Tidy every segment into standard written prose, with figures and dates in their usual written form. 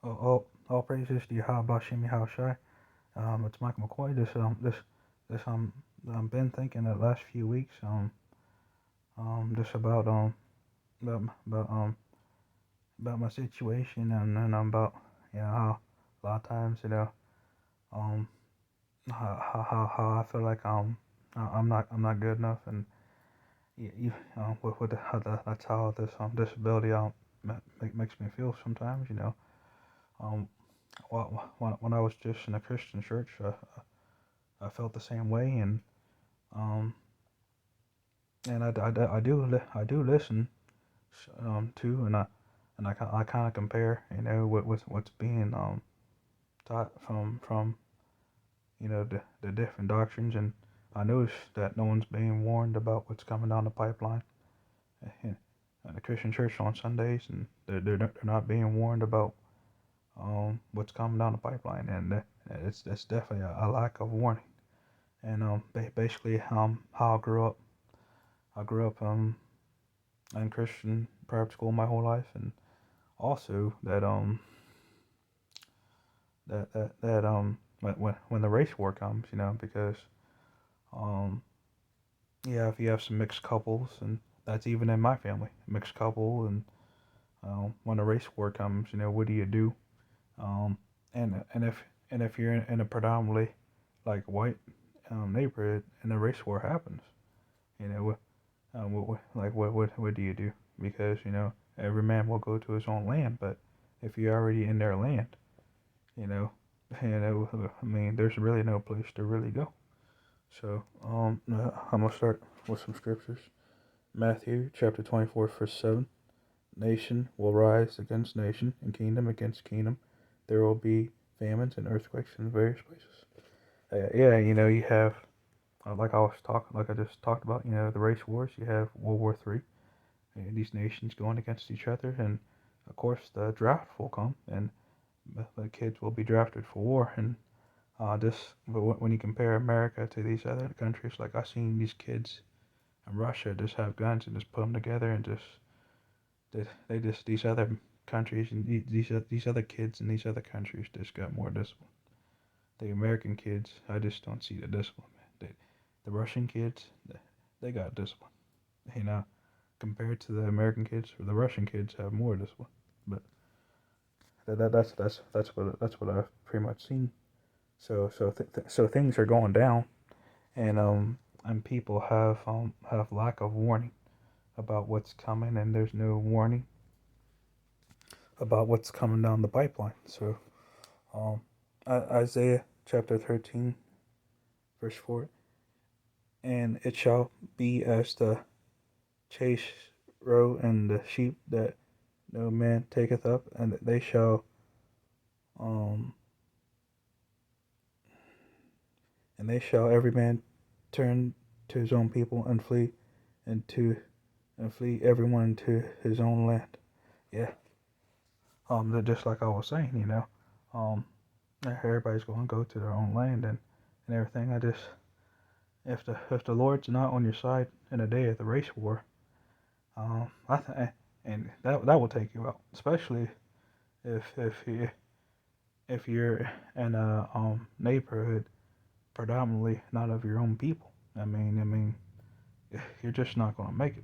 All praises to Yahweh Shem Yahushai. It's Michael McCoy. This been thinking the last few weeks just about my situation and about how a lot of times um how I feel like I'm not good enough and with that's how this disability makes me feel sometimes um when I was just in a Christian church I felt the same way um I do listen to and I kind of compare what's being taught from the different doctrines, and I notice that no one's being warned about what's coming down the pipeline in the Christian church on Sundays, and they're not being warned about what's coming down the pipeline, and it's definitely a lack of warning. And basically how I grew up in Christian private school my whole life, and also that when the race war comes, because um yeah, if you have some mixed couples, and that's even in my family, mixed couple, and when the race war comes, what do you do? Um, and if you're in a predominantly like white neighborhood and the race war happens, what what do you do? Because every man will go to his own land, but if you're already in their land, you know, I mean, there's really no place to really go. So, I'm gonna start with some scriptures. Matthew chapter 24, verse 7. Nation will rise against nation, and kingdom against kingdom. There will be famines and earthquakes in various places. Yeah, you have like I just talked about. The race wars. You have World War III. And these nations going against each other, and of course the draft will come, and the kids will be drafted for war, and but when you compare America to these other countries, like I've seen these kids in Russia just have guns and just put them together and just they just these other countries and these other kids in these other countries just got more discipline. The American kids, I just don't see the discipline. The Russian kids, they got discipline. You know, compared to the American kids, or the Russian kids have more discipline. But that's what I've pretty much seen. So things are going down, and people have lack of warning about what's coming, and there's no warning about what's coming down the pipeline. So um, Isaiah chapter 13 verse 4, and it shall be as the chase roe and the sheep that no man taketh up, and they shall um every man turn to his own people and to and flee everyone to his own land. Yeah. Just like I was saying, everybody's going to go to their own land and everything. If the Lord's not on your side in the day of the race war, I th- and that will take you out, especially if you're in a neighborhood predominantly not of your own people. I mean, you're just not going to make it.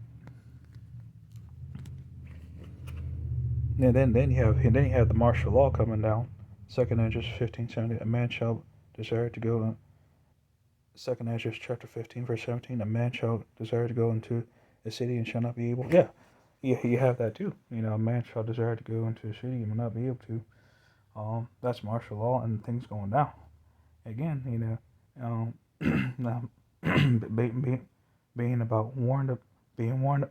And then you have the martial law coming down. Second Ezra 15:70, a man shall desire to go. Second Ezra chapter 15 verse 17, a man shall desire to go into a city and shall not be able. Yeah, you have that too. A man shall desire to go into a city and will not be able to. That's martial law and things going down. Again, now being about being warned,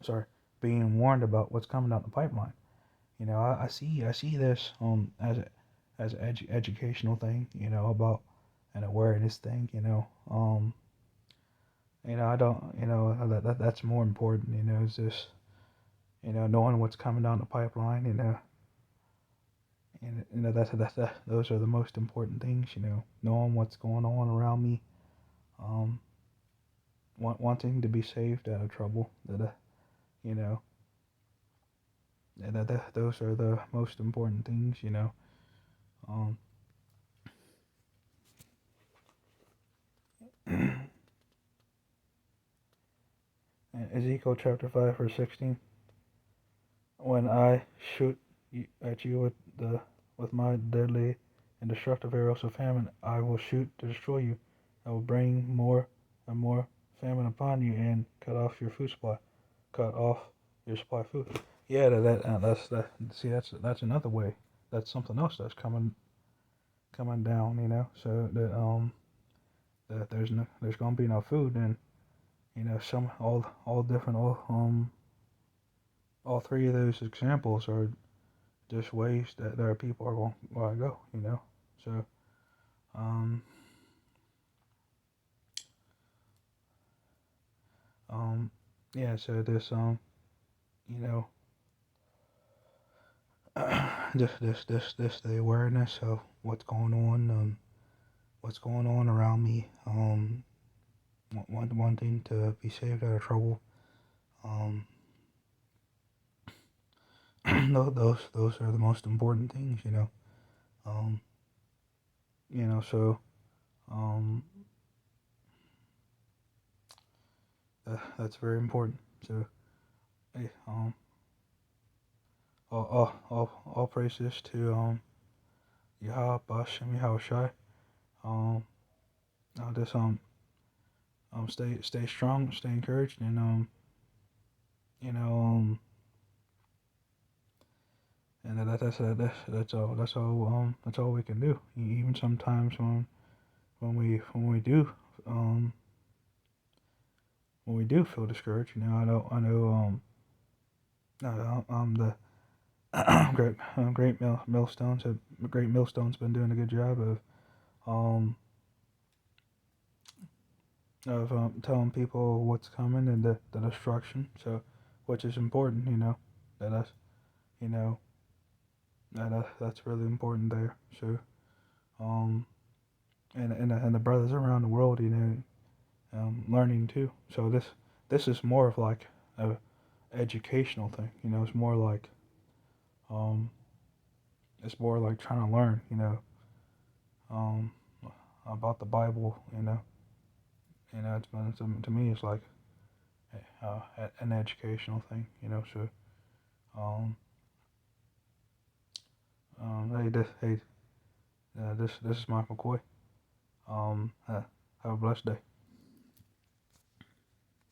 sorry, being warned about what's coming down the pipeline. I see this as an educational thing. About an awareness thing. I don't. That's more important. Is this. Knowing what's coming down the pipeline. And those are the most important things. Knowing what's going on around me. Um, wanting to be saved out of trouble. You know, those are the most important things, you know. Um, Ezekiel chapter 5 verse 16. When I shoot at you with my deadly and destructive arrows of famine, I will shoot to destroy you. I will bring more and more famine upon you and cut off your food supply. Cut off your supply of food. Yeah, that's that. See, that's another way. That's something else that's coming down. You know, so that there's gonna be no food, and you know some all different all three of those examples are just ways that there are people are going to go. You know, so um um yeah, so this you know this the awareness of what's going on around me, wanting to be saved out of trouble. Um, those are the most important things, you know. Um, so um, that's very important. So, hey, all praises to Yahweh Bashem Yahweh Shai. Um, I'll just stay strong, stay encouraged, and you know and that's all we can do. Even sometimes um when we do feel discouraged, you know, I know the Great Millstone's been doing a good job um telling people what's coming and the destruction. So, which is important, you know, that us, you know, that's really important there. So, um, and the brothers around the world, you know, learning too. So this is more of like a educational thing, you know. Um, it's more like trying to learn, you know, um, about the Bible, you know. It's been to me, it's like an educational thing, you know. So, um, hey, this is Mike McCoy. Have a blessed day.